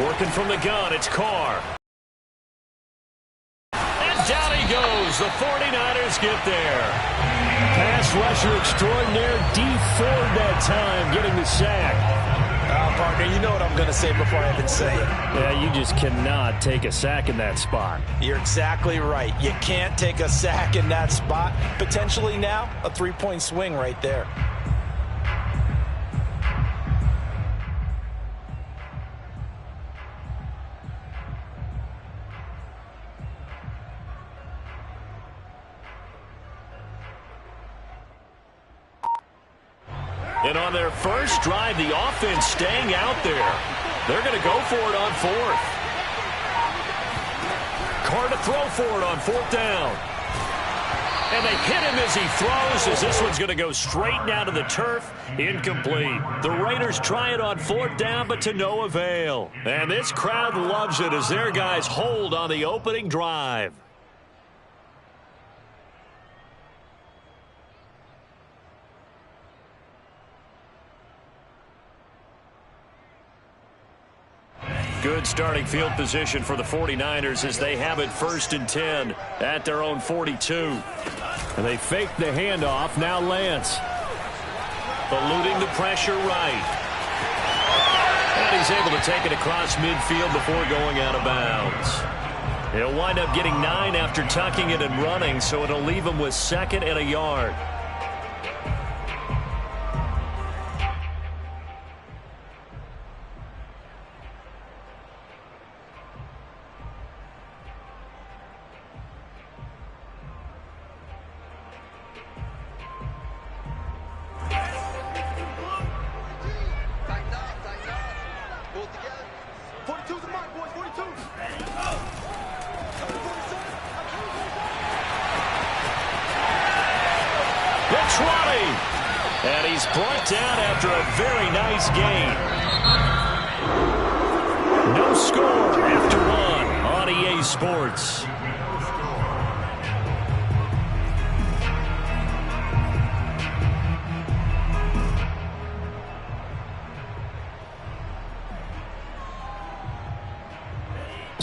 Working from the gun, it's Carr. And down he goes. The 49ers get there. Pass rusher extraordinaire. D Ford that time getting the sack. Partner, you know what I'm going to say before I even say it. Yeah, you just cannot take a sack in that spot. You're exactly right. You can't take a sack in that spot. Potentially now, a 3-point swing right there. And on their first drive, the offense staying out there. They're going to go for it on fourth. Carr to throw for it on fourth down. And they hit him as he throws, as this one's going to go straight down to the turf. Incomplete. The Raiders try it on fourth down, but to no avail. And this crowd loves it as their guys hold on the opening drive. Good starting field position for the 49ers as they have it 1st and 10 at their own 42. And they fake the handoff. Now Lance. Eluding the pressure right. And he's able to take it across midfield before going out of bounds. He'll wind up getting 9 after tucking it and running, so it'll leave him with 2nd and a yard. And he's brought down after a very nice gain. No score after 1 on EA Sports.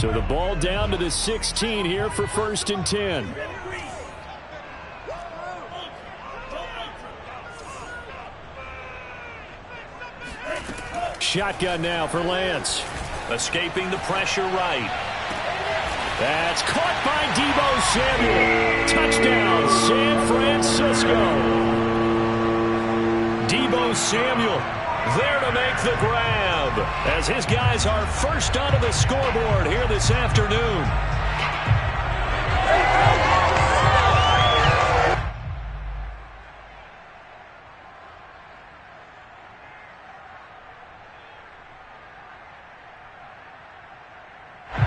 So the ball down to the 16 here for 1st and 10. Shotgun now for Lance. Escaping the pressure right. That's caught by Deebo Samuel. Touchdown, San Francisco. Deebo Samuel there to make the grab as his guys are first onto the scoreboard here this afternoon.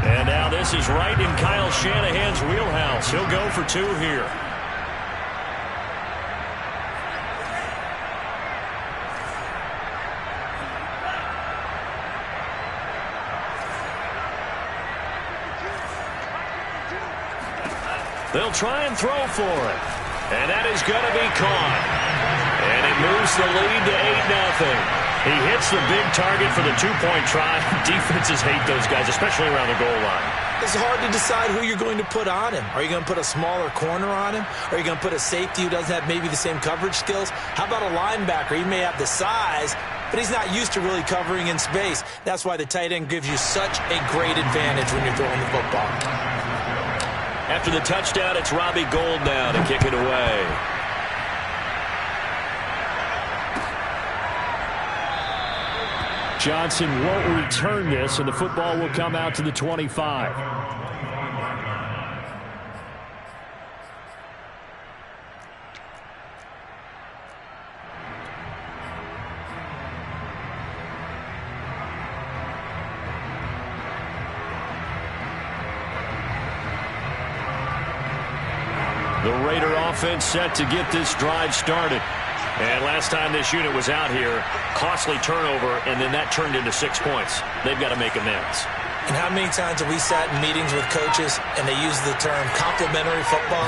And now this is right in Kyle Shanahan's wheelhouse. He'll go for 2 here. They'll try and throw for it. And that is going to be caught. And it moves the lead to 8-0. He hits the big target for the 2-point try. Defenses hate those guys, especially around the goal line. It's hard to decide who you're going to put on him. Are you going to put a smaller corner on him? Are you going to put a safety who doesn't have maybe the same coverage skills? How about a linebacker? He may have the size, but he's not used to really covering in space. That's why the tight end gives you such a great advantage when you're throwing the football. After the touchdown, it's Robbie Gould now to kick it away. Johnson won't return this, and the football will come out to the 25. The Raider offense set to get this drive started. And last time this unit was out here, costly turnover, and then that turned into 6 points. They've got to make amends. And how many times have we sat in meetings with coaches and they use the term complementary football?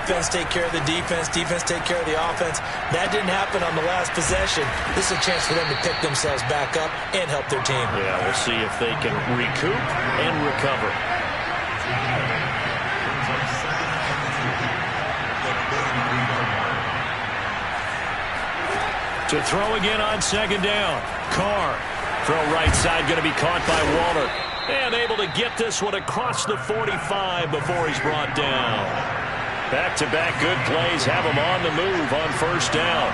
Offense take care of the defense, defense take care of the offense. That didn't happen on the last possession. This is a chance for them to pick themselves back up and help their team. Yeah, we'll see if they can recoup and recover. To throw again on second down. Carr. Throw right side going to be caught by Waller. And able to get this one across the 45 before he's brought down. Back-to-back good plays have him on the move on first down.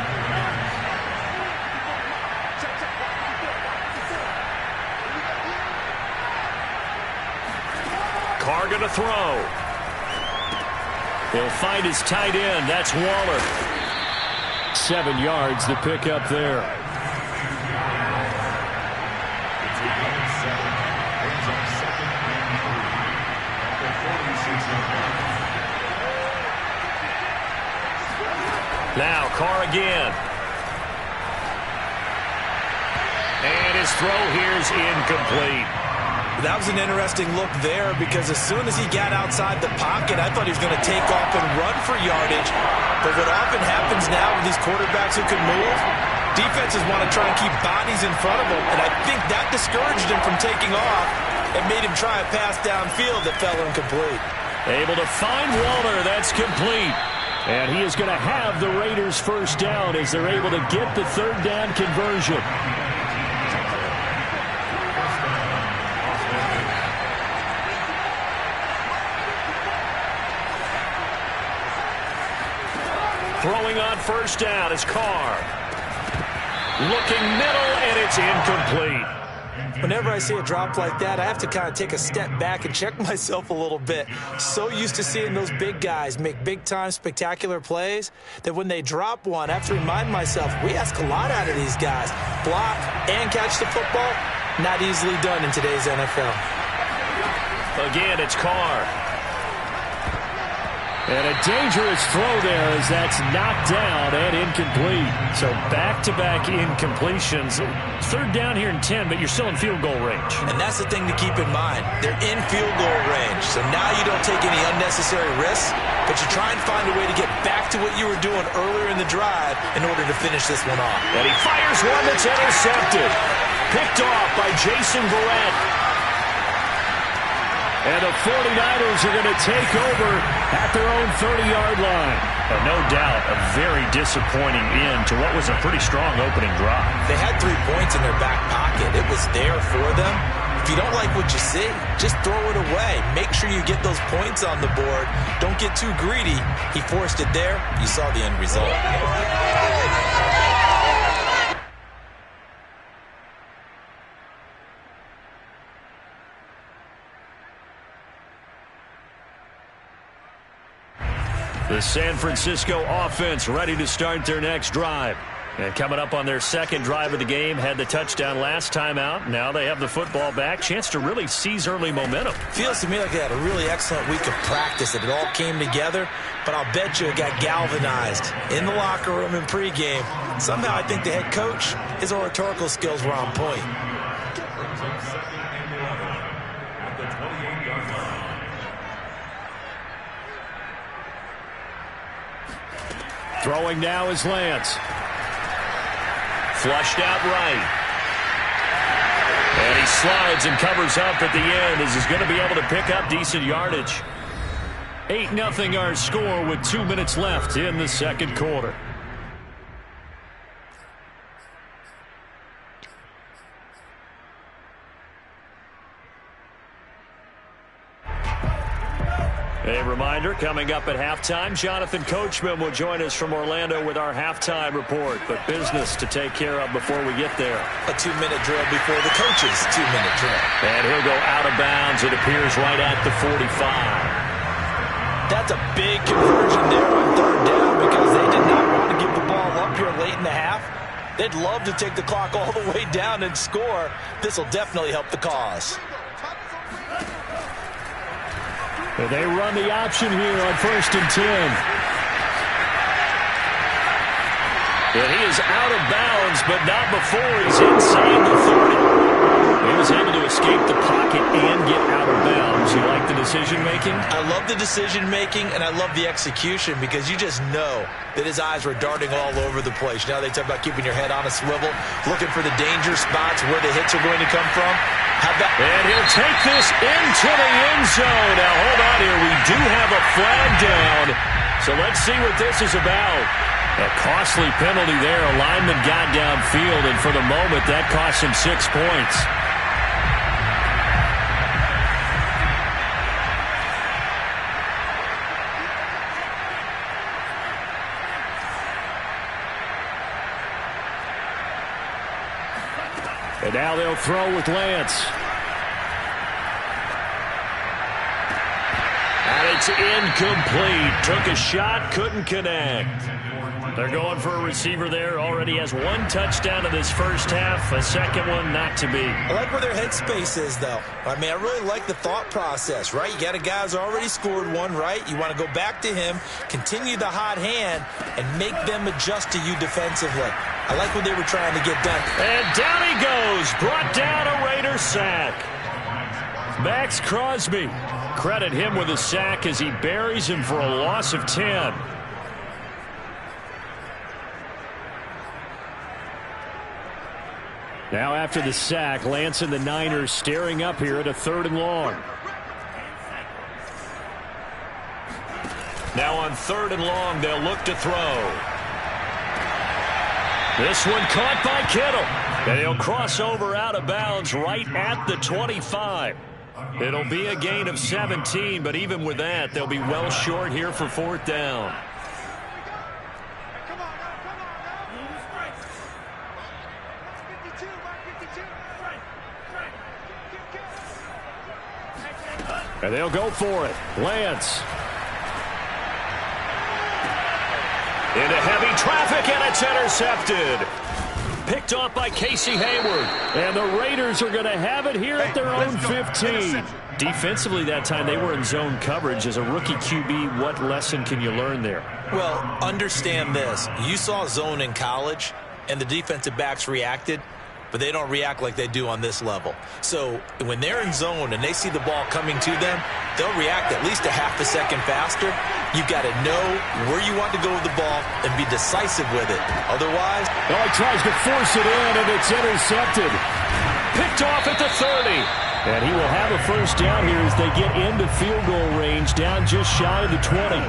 Carr going to throw. He'll find his tight end. That's Waller. 7 yards to pick up there. Now Carr again. And his throw here is incomplete. That was an interesting look there because as soon as he got outside the pocket, I thought he was going to take off and run for yardage. But what often happens now with these quarterbacks who can move, defenses want to try and keep bodies in front of them, and I think that discouraged him from taking off and made him try a pass downfield that fell incomplete. Able to find Waller. That's complete. And he is going to have the Raiders first down as they're able to get the third down conversion. Throwing on first down is Carr. Looking middle, and it's incomplete. Whenever I see a drop like that, I have to kind of take a step back and check myself a little bit. So used to seeing those big guys make big-time spectacular plays that when they drop one, I have to remind myself, we ask a lot out of these guys. Block and catch the football, not easily done in today's NFL. Again, it's Carr. And a dangerous throw there as that's knocked down and incomplete. So back-to-back incompletions. Third down here in 10, but you're still in field goal range. And that's the thing to keep in mind. They're in field goal range. So now you don't take any unnecessary risks, but you try and find a way to get back to what you were doing earlier in the drive in order to finish this one off. And he fires one that's intercepted. Picked off by Jason Verrett. And the 49ers are going to take over at their own 30-yard line. And no doubt a very disappointing end to what was a pretty strong opening drive. They had 3 points in their back pocket. It was there for them. If you don't like what you see, just throw it away. Make sure you get those points on the board. Don't get too greedy. He forced it there. You saw the end result. The San Francisco offense ready to start their next drive. And coming up on their second drive of the game, had the touchdown last time out. Now they have the football back. Chance to really seize early momentum. Feels to me like they had a really excellent week of practice. It all came together, but I'll bet you it got galvanized in the locker room in pregame. Somehow I think the head coach, his oratorical skills were on point. Throwing now is Lance. Flushed out right. And he slides and covers up at the end as he's going to be able to pick up decent yardage. 8-0 our score with 2 minutes left in the second quarter. A reminder, coming up at halftime, Jonathan Coachman will join us from Orlando with our halftime report. But business to take care of before we get there. A 2-minute drill before the coach's 2-minute drill. And he'll go out of bounds, it appears, right at the 45. That's a big conversion there on third down because they did not want to give the ball up here late in the half. They'd love to take the clock all the way down and score. This will definitely help the cause. They run the option here on 1st and 10. And he is out of bounds, but not before he's inside the 30. He was able to escape the pocket and get out of bounds. You like the decision-making? I love the decision-making, and I love the execution because you just know that his eyes were darting all over the place. Now they talk about keeping your head on a swivel, looking for the danger spots where the hits are going to come from. And he'll take this into the end zone. Now, hold on here. We do have a flag down. So let's see what this is about. A costly penalty there. A lineman got downfield, and for the moment, that cost him 6 points. And now they'll throw with Lance. And it's incomplete. Took a shot, couldn't connect. They're going for a receiver there. Already has 1 touchdown in this first half. A second one not to be. I like where their headspace is, though. I mean, I really like the thought process, right? You got a guy who's already scored one, right? You want to go back to him, continue the hot hand, and make them adjust to you defensively. I like what they were trying to get done. And down he goes. Brought down a Raider sack. Max Crosby. Credit him with a sack as he buries him for a loss of 10. Now after the sack, Lance and the Niners staring up here at a 3rd and long. Now on 3rd and long, they'll look to throw. This one caught by Kittle. And he'll cross over out of bounds right at the 25. It'll be a gain of 17, but even with that, they'll be well short here for 4th down. And they'll go for it. Lance. Into heavy traffic, and it's intercepted. Picked off by Casey Hayward. And the Raiders are going to have it here at their own 15. Defensively that time, they were in zone coverage. As a rookie QB, what lesson can you learn there? Well, understand this. You saw zone in college, and the defensive backs reacted, but they don't react like they do on this level. So when they're in zone and they see the ball coming to them, they'll react at least a half a second faster. You've got to know where you want to go with the ball and be decisive with it. Otherwise... Oh, he tries to force it in, and it's intercepted. Picked off at the 30. And he will have a first down here as they get into field goal range, down just shy of the 20.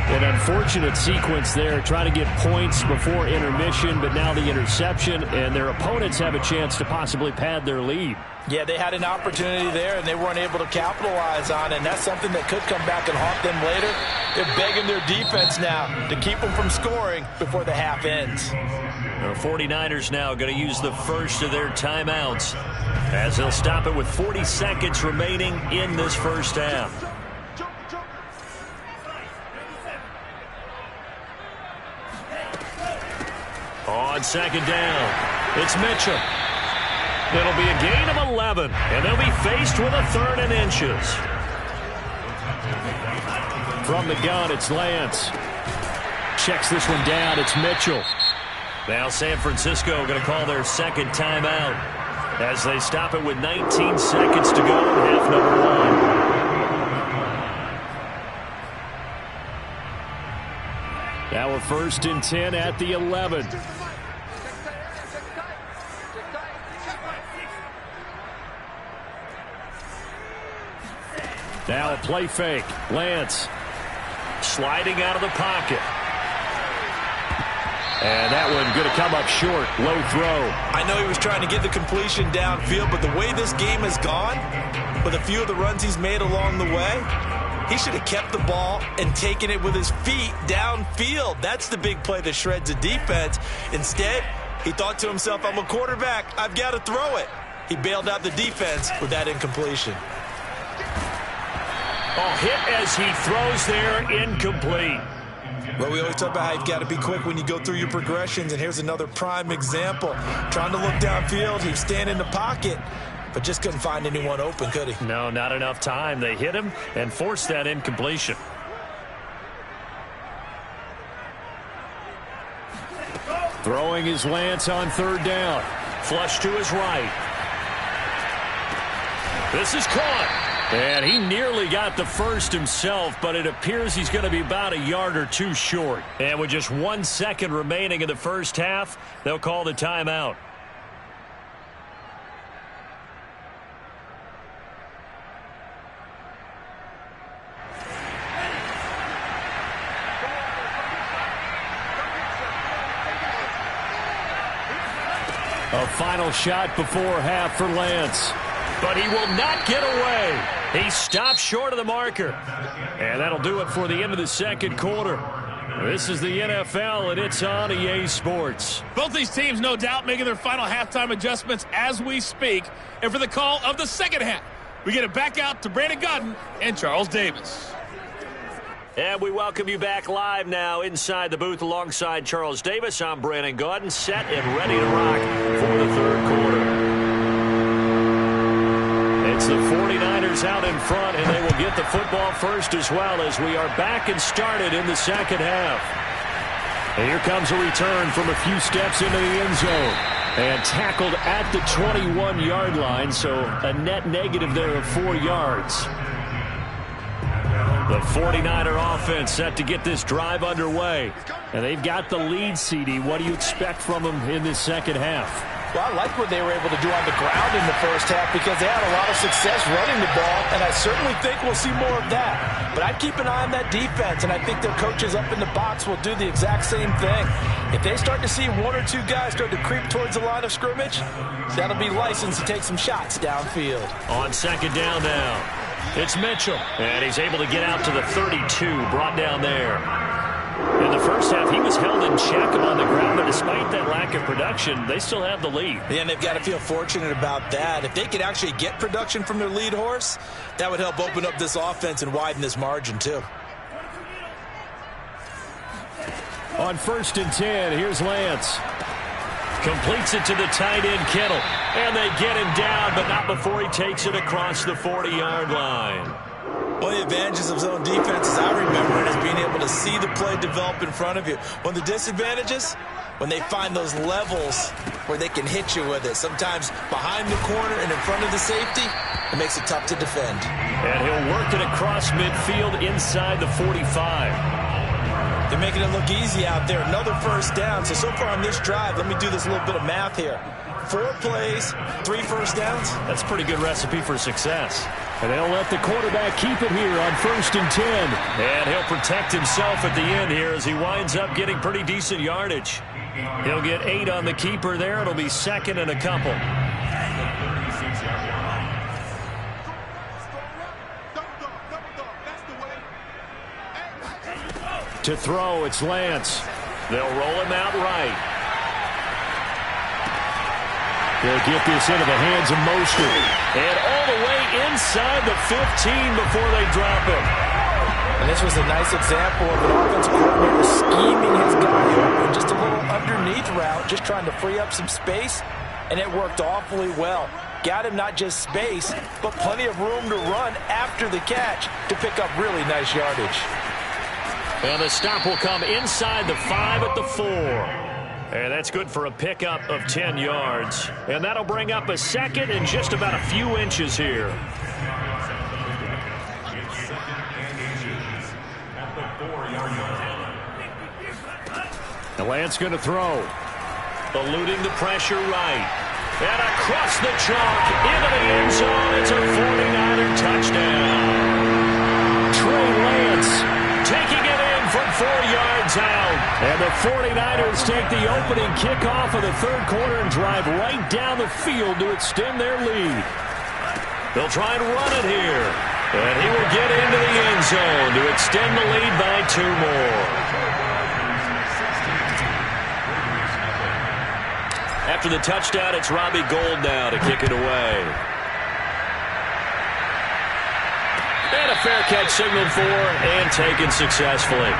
An unfortunate sequence there, trying to get points before intermission, but now the interception, and their opponents have a chance to possibly pad their lead. Yeah, they had an opportunity there, and they weren't able to capitalize on it, and that's something that could come back and haunt them later. They're begging their defense now to keep them from scoring before the half ends. The 49ers now going to use the first of their timeouts as they'll stop it with 40 seconds remaining in this first half. On 2nd down, it's Mitchell. It'll be a gain of 11, and they'll be faced with a 3rd and inches. From the gun, it's Lance. Checks this one down, it's Mitchell. Now San Francisco going to call their 2nd timeout as they stop it with 19 seconds to go in half number 1. Now a 1st and 10 at the 11. Now a play fake. Lance sliding out of the pocket. And that one going to come up short. Low throw. I know he was trying to get the completion downfield, but the way this game has gone, with a few of the runs he's made along the way, he should have kept the ball and taken it with his feet downfield. That's the big play that shreds the defense. Instead, he thought to himself, I'm a quarterback. I've got to throw it. He bailed out the defense with that incompletion. Oh, hit as he throws there, incomplete. Well, we always talk about how you've got to be quick when you go through your progressions, and here's another prime example. Trying to look downfield, he's standing in the pocket, but just couldn't find anyone open, could he? No, not enough time. They hit him and forced that incompletion. Throwing his Lance on 3rd down. Flush to his right. This is caught. And he nearly got the first himself, but it appears he's going to be about a yard or two short. And with just 1 second remaining in the first half, they'll call the timeout. A final shot before half for Lance. But he will not get away. He stopped short of the marker. And that'll do it for the end of the second quarter. This is the NFL, and it's on EA Sports. Both these teams, no doubt, making their final halftime adjustments as we speak. And for the call of the second half, we get it back out to Brandon Godden and Charles Davis. And we welcome you back live now inside the booth alongside Charles Davis. I'm Brandon Godden, set and ready to rock for the third quarter. It's the 49ers out in front, and they will get the football first as well as we are back and started in the second half. And here comes a return from a few steps into the end zone. And tackled at the 21-yard line, so a net negative there of 4 yards. The 49er offense set to get this drive underway. And they've got the lead, CD. What do you expect from them in this second half? Well, I like what they were able to do on the ground in the first half because they had a lot of success running the ball, and I certainly think we'll see more of that. But I'd keep an eye on that defense, and I think their coaches up in the box will do the exact same thing. If they start to see 1 or 2 guys start to creep towards the line of scrimmage, that'll be licensed to take some shots downfield. On second down now, it's Mitchell. And he's able to get out to the 32, brought down there. In the first half, he was held in check on the ground, but despite that lack of production, they still have the lead. Yeah, and they've got to feel fortunate about that. If they could actually get production from their lead horse, that would help open up this offense and widen this margin, too. On 1st and 10, here's Lance. Completes it to the tight end, Kittle. And they get him down, but not before he takes it across the 40-yard line. One of the advantages of zone defense, as I remember it, is being able to see the play develop in front of you. One of the disadvantages, when they find those levels where they can hit you with it. Sometimes behind the corner and in front of the safety, it makes it tough to defend. And he'll work it across midfield inside the 45. They're making it look easy out there. Another first down. So far on this drive, let me do this little bit of math here. 4 plays, 3 first downs. That's a pretty good recipe for success. And they'll let the quarterback keep it here on 1st and 10. And he'll protect himself at the end here as he winds up getting pretty decent yardage. He'll get 8 on the keeper there. It'll be second and a couple. To throw, it's Lance. They'll roll him out right. They'll get this into the hands of Mostert. And all the way inside the 15 before they drop him. And this was a nice example of an offensive coordinator scheming his guy open. Just a little underneath route, just trying to free up some space. And it worked awfully well. Got him not just space, but plenty of room to run after the catch to pick up really nice yardage. And the stop will come inside the 5 at the 4. And that's good for a pickup of 10 yards. And that'll bring up a second and just about a few inches here. The Lance going to throw. Eluding the pressure right. And across the chalk into the end zone. It's a 49er touchdown. Trey Lance taking it in from 4 yards out. And the 49ers take the opening kickoff of the third quarter and drive right down the field to extend their lead. They'll try and run it here. And he will get into the end zone to extend the lead by 2 more. After the touchdown, it's Robbie Gould now to kick it away. And a fair catch signaled for and taken successfully.